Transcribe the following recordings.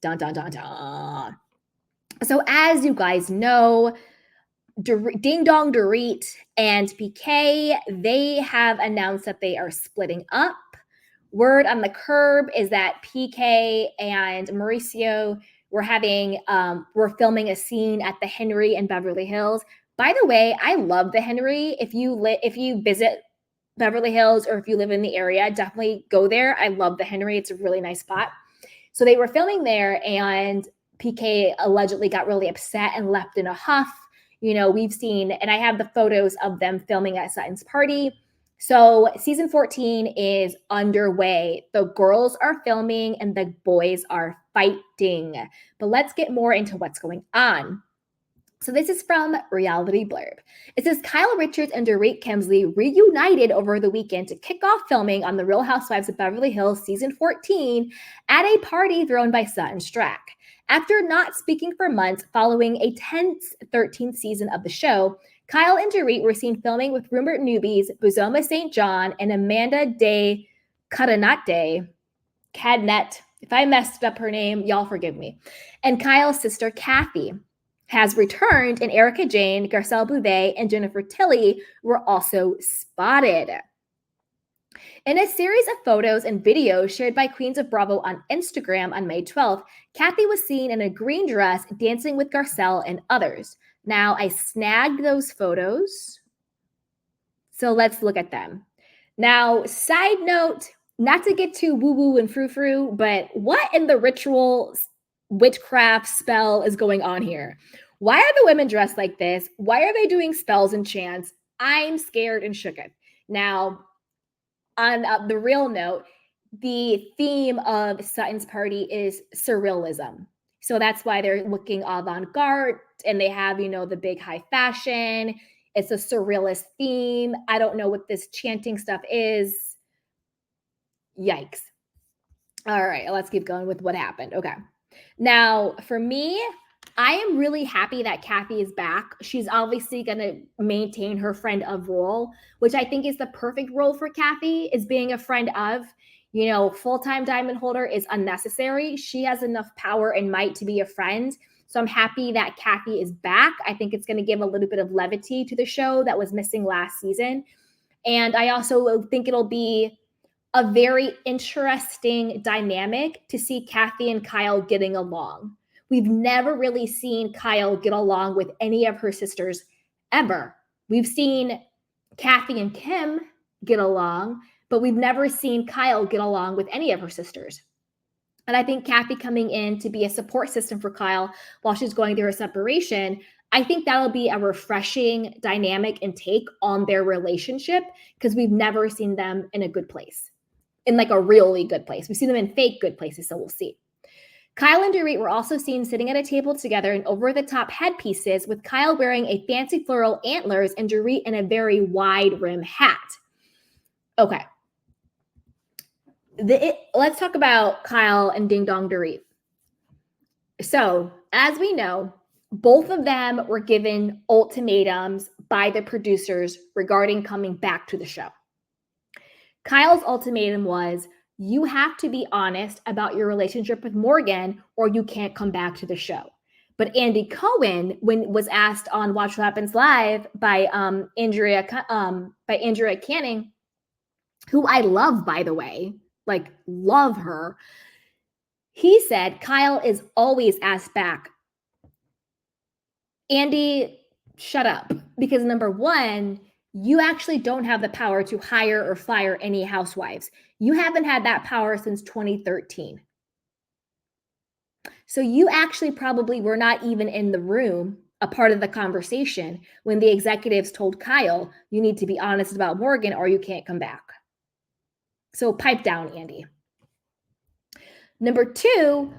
Dun, dun, dun, dun. So as you guys know, Ding Dong Dorit and PK, they have announced that they are splitting up. Word on the curb is that PK and Mauricio were filming a scene at the Henry in Beverly Hills. By the way, I love the Henry. If you visit Beverly Hills or if you live in the area, definitely go there. I love the Henry. It's a really nice spot. So they were filming there, and PK allegedly got really upset and left in a huff. We've seen, and I have the photos of them filming at Sutton's party. So season 14 is underway. The girls are filming and the boys are fighting. But let's get more into what's going on. So this is from Reality Blurb. It says Kyle Richards and Dorit Kemsley reunited over the weekend to kick off filming on The Real Housewives of Beverly Hills season 14 at a party thrown by Sutton Strack. After not speaking for months following a tense 13th season of the show, Kyle and Dorit were seen filming with rumored newbies Buzoma St. John and Amanda de Cadnet. If I messed up her name, y'all forgive me. And Kyle's sister Kathy has returned, and Erica Jane, Garcelle Bouvet, and Jennifer Tilly were also spotted. In a series of photos and videos shared by Queens of Bravo on Instagram on May 12th, Kathy was seen in a green dress dancing with Garcelle and others. Now, I snagged those photos, so let's look at them. Now, side note, not to get too woo-woo and frou-frou, but what in the ritual witchcraft spell is going on here? Why are the women dressed like this? Why are they doing spells and chants? I'm scared and shooketh. Now, on the real note, the theme of Sutton's party is surrealism. So that's why they're looking avant-garde, and they have, the big high fashion. It's a surrealist theme. I don't know what this chanting stuff is. Yikes. All right, let's keep going with what happened. Okay. Now, for me, I am really happy that Kathy is back. She's obviously going to maintain her friend of role, which I think is the perfect role for Kathy, is being a friend of. Full-time diamond holder is unnecessary. She has enough power and might to be a friend. So I'm happy that Kathy is back. I think it's going to give a little bit of levity to the show that was missing last season. And I also think it'll be a very interesting dynamic to see Kathy and Kyle getting along. We've never really seen Kyle get along with any of her sisters ever. We've seen Kathy and Kim get along, but we've never seen Kyle get along with any of her sisters. And I think Kathy coming in to be a support system for Kyle while she's going through her separation, I think that'll be a refreshing dynamic and take on their relationship, because we've never seen them in a good place, in like a really good place. We've seen them in fake good places, so we'll see. Kyle and Dorit were also seen sitting at a table together in over-the-top headpieces, with Kyle wearing a fancy floral antlers and Dorit in a very wide rim hat. Okay. Let's talk about Kyle and Ding Dong Dorit. So, as we know, both of them were given ultimatums by the producers regarding coming back to the show. Kyle's ultimatum was, you have to be honest about your relationship with Morgan or you can't come back to the show. But Andy Cohen, when was asked on Watch What Happens Live by Andrea Canning, who I love, by the way, like love her, he said Kyle is always asked back, Andy, shut up. Because number one, you actually don't have the power to hire or fire any housewives. You haven't had that power since 2013. So you actually probably were not even in the room, a part of the conversation, when the executives told Kyle, you need to be honest about Morgan or you can't come back. So pipe down, Andy. Number two,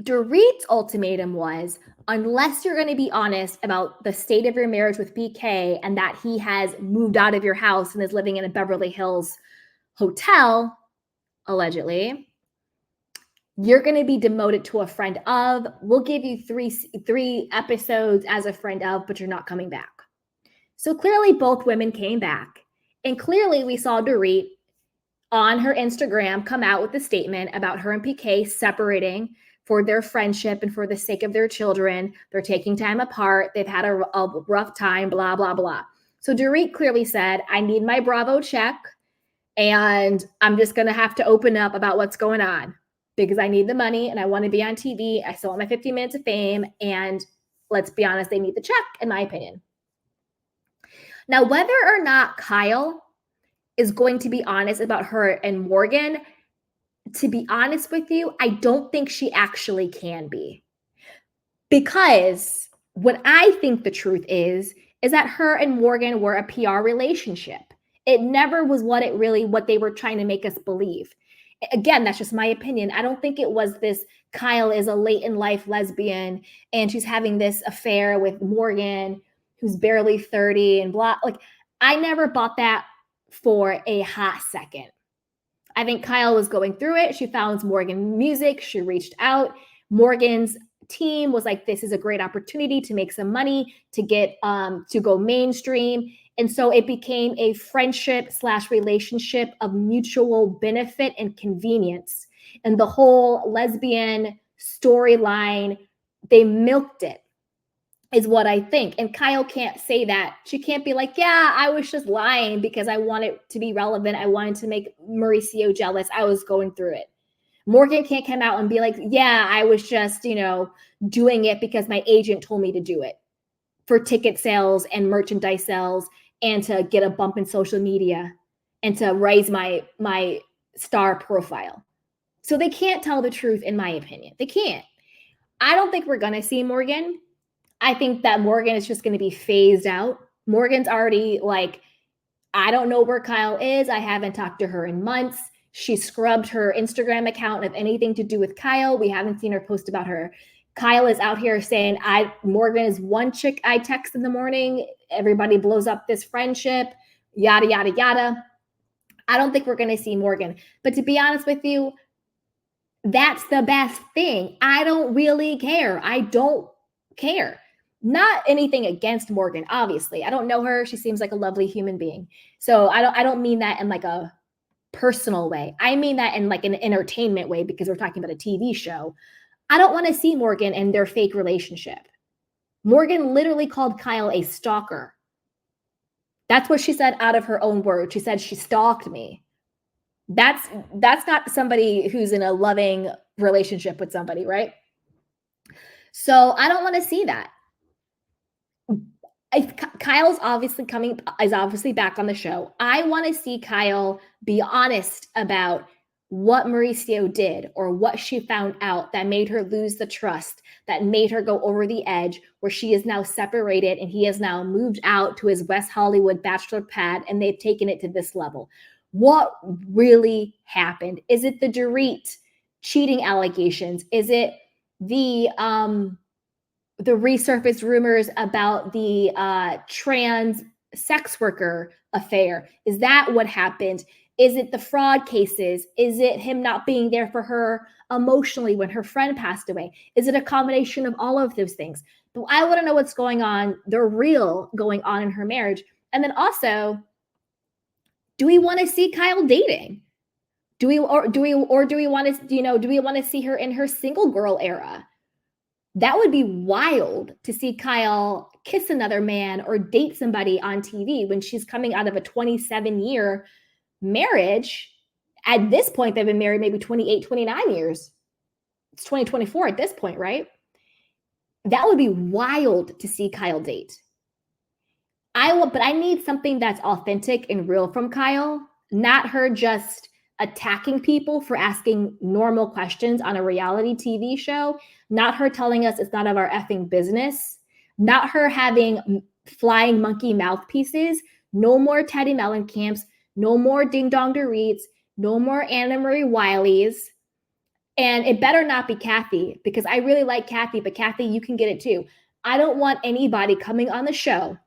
Dorit's ultimatum was, unless you're going to be honest about the state of your marriage with PK and that he has moved out of your house and is living in a Beverly Hills hotel, allegedly, you're going to be demoted to a friend of. We'll give you three episodes as a friend of, but you're not coming back. So clearly both women came back. And clearly we saw Dorit on her Instagram come out with a statement about her and PK separating for their friendship and for the sake of their children. They're taking time apart. They've had a rough time, blah, blah, blah. So Dorit clearly said, I need my Bravo check, and I'm just going to have to open up about what's going on because I need the money and I want to be on TV. I still want my 15 minutes of fame. And let's be honest, they need the check, in my opinion. Now, whether or not Kyle is going to be honest about her and Morgan, to be honest with you, I don't think she actually can be. Because what I think the truth is that her and Morgan were a PR relationship. It never was what they were trying to make us believe. Again, that's just my opinion. I don't think it was this Kyle is a late in life lesbian and she's having this affair with Morgan, who's barely 30 and blah. Like, I never bought that for a hot second. I think Kyle was going through it. She found Morgan music. She reached out. Morgan's team was like, this is a great opportunity to make some money, to get to go mainstream. And so it became a friendship / relationship of mutual benefit and convenience. And the whole lesbian storyline, they milked it, is what I think. And Kyle can't say that. She can't be like, yeah, I was just lying because I wanted to be relevant. I wanted to make Mauricio jealous. I was going through it. Morgan can't come out and be like, yeah, I was just, doing it because my agent told me to do it for ticket sales and merchandise sales and to get a bump in social media and to raise my star profile. So they can't tell the truth, in my opinion. They can't. I don't think we're going to see Morgan. I think that Morgan is just going to be phased out. Morgan's already like, I don't know where Kyle is. I haven't talked to her in months. She scrubbed her Instagram account of anything to do with Kyle. We haven't seen her post about her. Kyle is out here saying, Morgan is one chick I text in the morning. Everybody blows up this friendship, yada, yada, yada. I don't think we're going to see Morgan. But to be honest with you, that's the best thing. I don't really care. I don't care. Not anything against Morgan, obviously. I don't know her. She seems like a lovely human being. So I don't mean that in like a personal way. I mean that in like an entertainment way because we're talking about a TV show. I don't want to see Morgan and their fake relationship. Morgan literally called Kyle a stalker. That's what she said out of her own words. She said she stalked me. That's not somebody who's in a loving relationship with somebody, right? So I don't want to see that. Kyle's obviously back on the show. I want to see Kyle be honest about what Mauricio did or what she found out that made her lose the trust, that made her go over the edge, where she is now separated and he has now moved out to his West Hollywood bachelor pad and they've taken it to this level. What really happened? Is it the Dorit cheating allegations? Is it the resurfaced rumors about the trans sex worker affair? Is that what happened? Is it the fraud cases? Is it him not being there for her emotionally when her friend passed away? Is it a combination of all of those things? But I want to know what's going on, the real going on in her marriage. And then also, do we want to see Kyle dating? Do we want to see her in her single girl era? That would be wild to see Kyle kiss another man or date somebody on TV when she's coming out of a 27-year marriage. At this point, they've been married maybe 28, 29 years. It's 2024 at this point, right? That would be wild to see Kyle date. But I need something that's authentic and real from Kyle, not her just attacking people for asking normal questions on a reality TV show, not her telling us it's none of our effing business, not her having flying monkey mouthpieces, no more Teddy Mellencamp's, no more Ding Dong Dorits, no more Anna Marie Wileys. And it better not be Kathy, because I really like Kathy, but Kathy, you can get it too. I don't want anybody coming on the show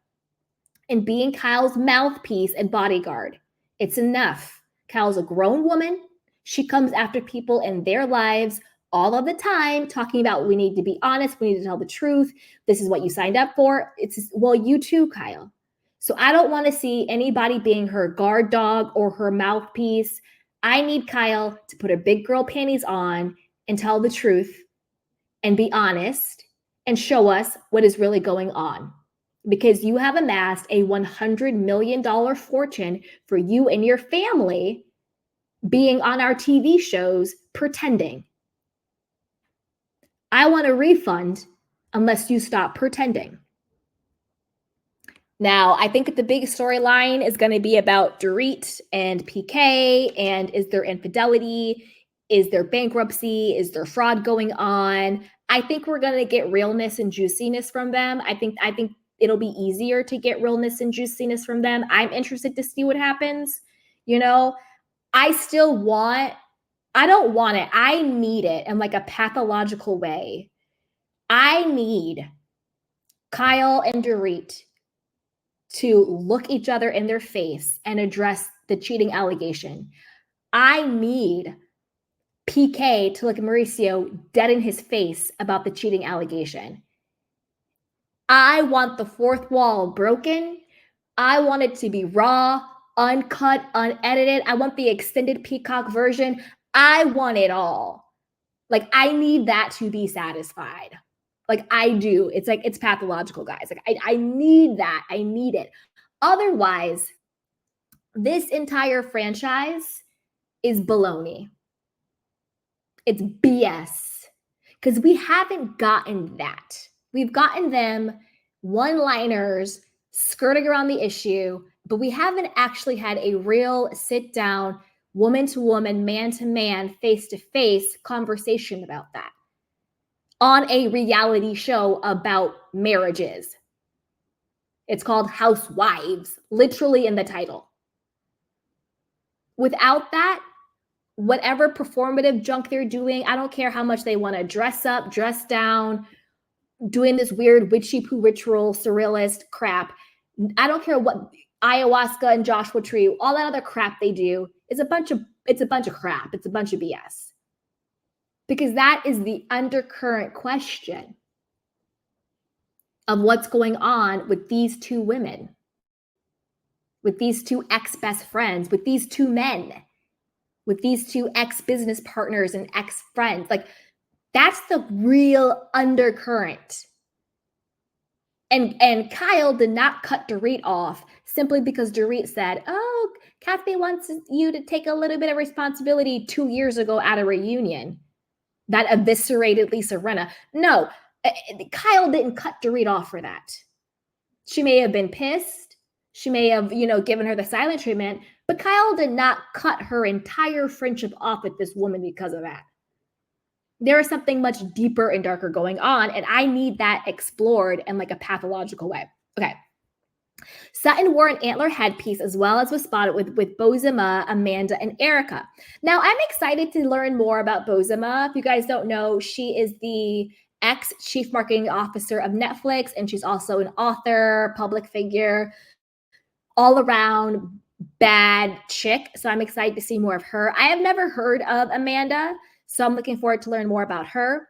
and being Kyle's mouthpiece and bodyguard. It's enough. Kyle's a grown woman. She comes after people in their lives all of the time, talking about we need to be honest, we need to tell the truth. This is what you signed up for. Well, you too, Kyle. So I don't want to see anybody being her guard dog or her mouthpiece. I need Kyle to put her big girl panties on and tell the truth and be honest and show us what is really going on. Because you have amassed a $100 million fortune for you and your family being on our TV shows pretending. I want a refund unless you stop pretending. Now, I think the big storyline is going to be about Dorit and PK, and is there infidelity? Is there bankruptcy? Is there fraud going on? I think we're going to get realness and juiciness from them. I think it'll be easier to get realness and juiciness from them. I'm interested to see what happens. You know, I don't want it. I need it in like a pathological way. I need Kyle and Dorit to look each other in their face and address the cheating allegation. I need PK to look at Mauricio dead in his face about the cheating allegation. I want the fourth wall broken. I want it to be raw, uncut, unedited. I want the extended Peacock version. I want it all. Like, I need that to be satisfied. Like, I do. It's like, it's pathological, guys. Like, I need that. I need it. Otherwise, this entire franchise is baloney. It's BS. Because we haven't gotten that. We've gotten them one-liners skirting around the issue, but we haven't actually had a real sit-down, woman-to-woman, man-to-man, face-to-face conversation about that on a reality show about marriages. It's called Housewives, literally in the title. Without that, whatever performative junk they're doing, I don't care how much they want to dress up, dress down, doing this weird witchy poo ritual, surrealist crap. I don't care what ayahuasca and Joshua Tree, all that other crap they do is a bunch of crap. It's a bunch of BS. Because that is the undercurrent question of what's going on with these two women, with these two ex-best friends, with these two men, with these two ex-business partners and ex-friends. Like, that's the real undercurrent. And Kyle did not cut Dorit off simply because Dorit said, oh, Kathy wants you to take a little bit of responsibility 2 years ago at a reunion that eviscerated Lisa Rinna. No, Kyle didn't cut Dorit off for that. She may have been pissed. She may have, given her the silent treatment, but Kyle did not cut her entire friendship off with this woman because of that. There is something much deeper and darker going on, and I need that explored in like a pathological way. Okay. Sutton wore an antler headpiece as well as was spotted with Bozema, Amanda, and Erica. Now, I'm excited to learn more about Bozema. If you guys don't know, she is the ex-chief marketing officer of Netflix, and she's also an author, public figure, all around bad chick. So I'm excited to see more of her. I have never heard of Amanda, so I'm looking forward to learn more about her.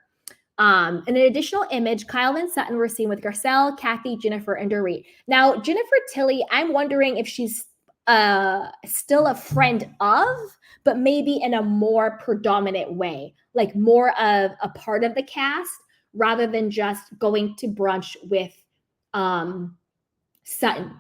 In an additional image, Kyle and Sutton were seen with Garcelle, Kathy, Jennifer, and Dorit. Now, Jennifer Tilly, I'm wondering if she's still a friend of, but maybe in a more predominant way, like more of a part of the cast rather than just going to brunch with Sutton.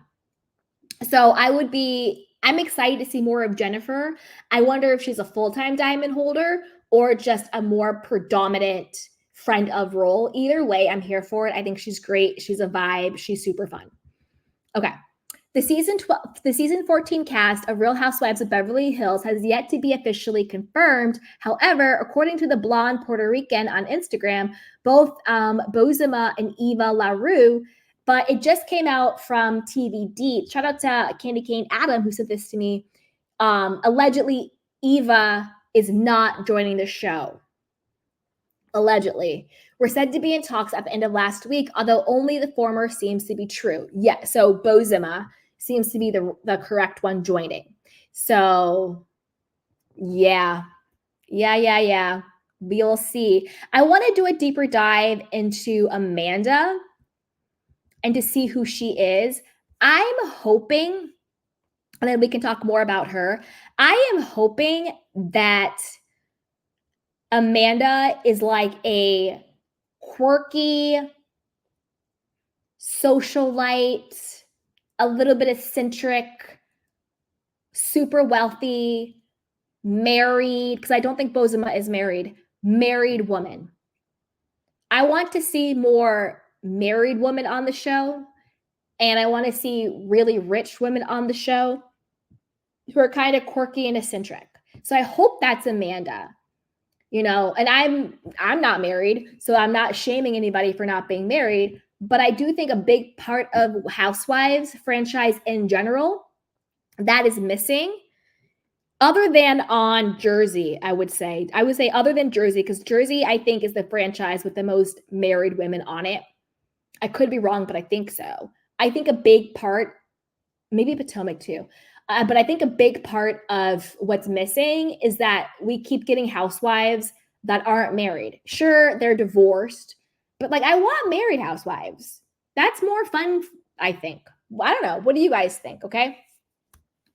So I'm excited to see more of Jennifer. I wonder if she's a full-time diamond holder or just a more predominant friend of role. Either way, I'm here for it. I think she's great. She's a vibe. She's super fun. Okay. The season 14 cast of Real Housewives of Beverly Hills has yet to be officially confirmed. However, according to the blonde Puerto Rican on Instagram, both Bozema and Eva LaRue, but it just came out from TVD. Shout out to Candy Cane Adam who sent this to me. Allegedly, Eva is not joining the show. Allegedly. We're said to be in talks at the end of last week, although only the former seems to be true. Yeah, so Bozema seems to be the correct one joining. So, yeah. We'll see. I want to do a deeper dive into Amanda and to see who she is. I'm hoping, and then we can talk more about her. I am hoping that Amanda is like a quirky, socialite, a little bit eccentric, super wealthy, married, because I don't think Bozema is married woman. I want to see more married women on the show, and I want to see really rich women on the show who are kind of quirky and eccentric. So I hope that's Amanda. And I'm not married, so I'm not shaming anybody for not being married, but I do think a big part of Housewives franchise in general that is missing, other than on Jersey, I would say other than Jersey, because Jersey, I think, is the franchise with the most married women on it. I could be wrong, but I think so. I think a big part, maybe Potomac too, but I think a big part of what's missing is that we keep getting housewives that aren't married. Sure, they're divorced, but I want married housewives. That's more fun, I think. I don't know. What do you guys think? Okay.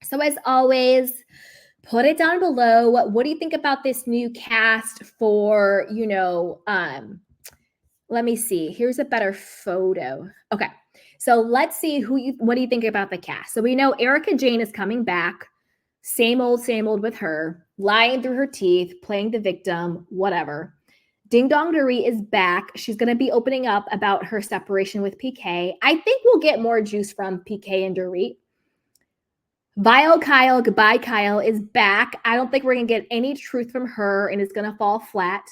So as always, put it down below. What do you think about this new cast for, let me see. Here's a better photo. Okay. So let's see what do you think about the cast? So we know Erica Jane is coming back. Same old with her, lying through her teeth, playing the victim, whatever. Ding Dong Dorit is back. She's going to be opening up about her separation with PK. I think we'll get more juice from PK and Dorit. Vile Kyle, goodbye Kyle, is back. I don't think we're going to get any truth from her, and it's going to fall flat.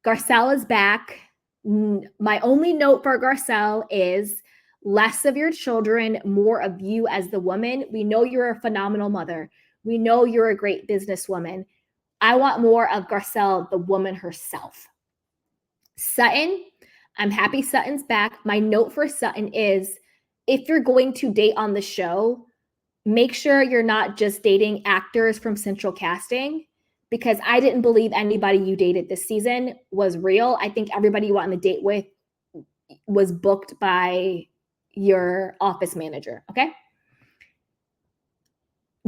Garcelle is back. My only note for Garcelle is less of your children, more of you as the woman. We know you're a phenomenal mother. We know you're a great businesswoman. I want more of Garcelle, the woman herself. Sutton, I'm happy Sutton's back. My note for Sutton is, if you're going to date on the show, make sure you're not just dating actors from Central Casting, because I didn't believe anybody you dated this season was real. I think everybody you went on the date with was booked by your office manager, okay?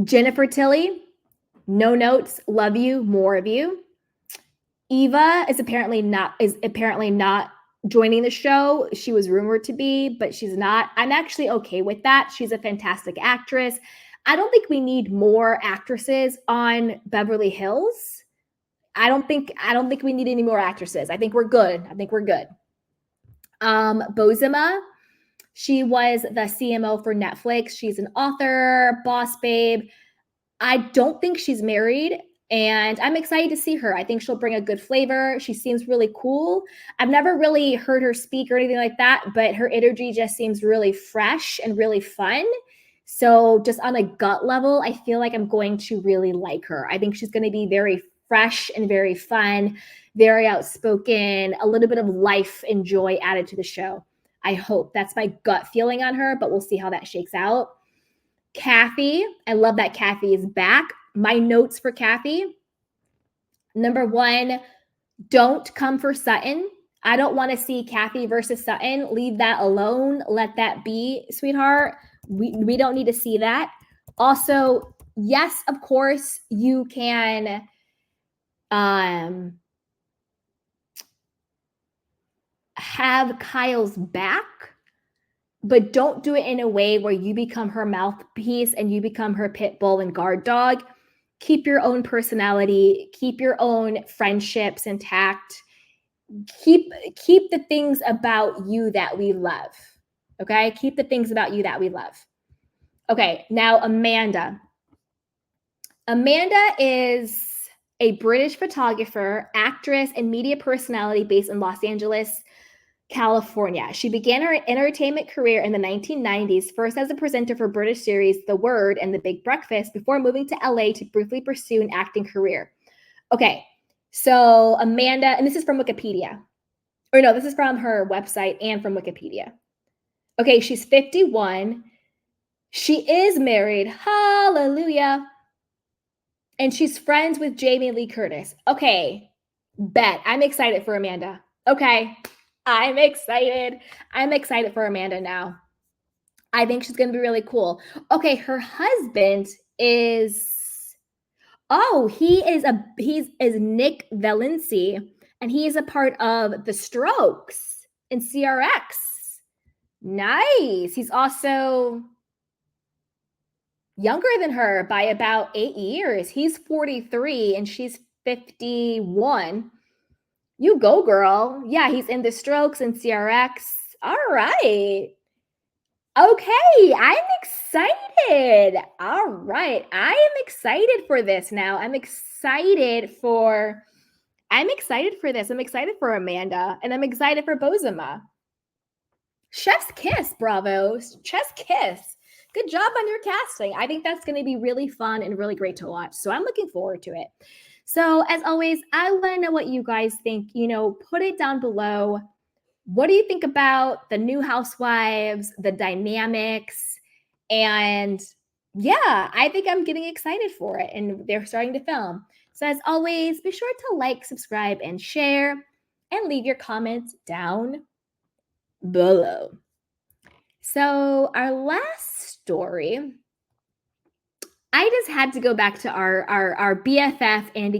Jennifer Tilly, no notes, love you, more of you. Eva is apparently not joining the show. She was rumored to be, but she's not. I'm actually okay with that. She's a fantastic actress. I don't think we need more actresses on Beverly Hills. I don't think we need any more actresses. I think we're good. Bozema, she was the CMO for Netflix. She's an author, boss babe. I don't think she's married, and I'm excited to see her. I think she'll bring a good flavor. She seems really cool. I've never really heard her speak or anything like that, but her energy just seems really fresh and really fun. So just on a gut level, I feel like I'm going to really like her. I think she's going to be very fresh and very fun, very outspoken, a little bit of life and joy added to the show. I hope. That's my gut feeling on her, but we'll see how that shakes out. Kathy, I love that Kathy is back. My notes for Kathy: number 1, don't come for Sutton. I don't want to see Kathy versus Sutton. Leave that alone. Let that be, sweetheart. We don't need to see that. Also, yes, of course, you can have Kyle's back, but don't do it in a way where you become her mouthpiece and you become her pit bull and guard dog. Keep your own personality, keep your own friendships intact. Keep the things about you that we love. Okay? Keep the things about you that we love. Okay, now Amanda. Amanda is a British photographer, actress, and media personality based in Los Angeles, California. She began her entertainment career in the 1990s, first as a presenter for British series The Word and The Big Breakfast, before moving to LA to briefly pursue an acting career. Okay, so Amanda, and this is from Wikipedia. Or no, this is from her website and from Wikipedia. Okay, she's 51. She is married. Hallelujah. And she's friends with Jamie Lee Curtis. Okay, bet. I'm excited for Amanda. Okay, I'm excited. I'm excited for Amanda now. I think she's going to be really cool. Okay, her husband is, he's Nick Valenci. and he is a part of The Strokes in CRX. Nice. He's also younger than her by about 8 years. He's 43 and she's 51. You go, girl. Yeah, he's in The Strokes and CRX. All right. Okay, I'm excited. All right. I am excited for this now. I'm excited for this. I'm excited for Amanda and I'm excited for Bozema. Chef's kiss, bravo. Chef's kiss. Good job on your casting. I think that's going to be really fun and really great to watch. So I'm looking forward to it. So as always, I want to know what you guys think. Put it down below. What do you think about the new Housewives, the dynamics? And yeah, I think I'm getting excited for it. And they're starting to film. So as always, be sure to like, subscribe, and share. And leave your comments down below. So our last story, I just had to go back to our BFF Andy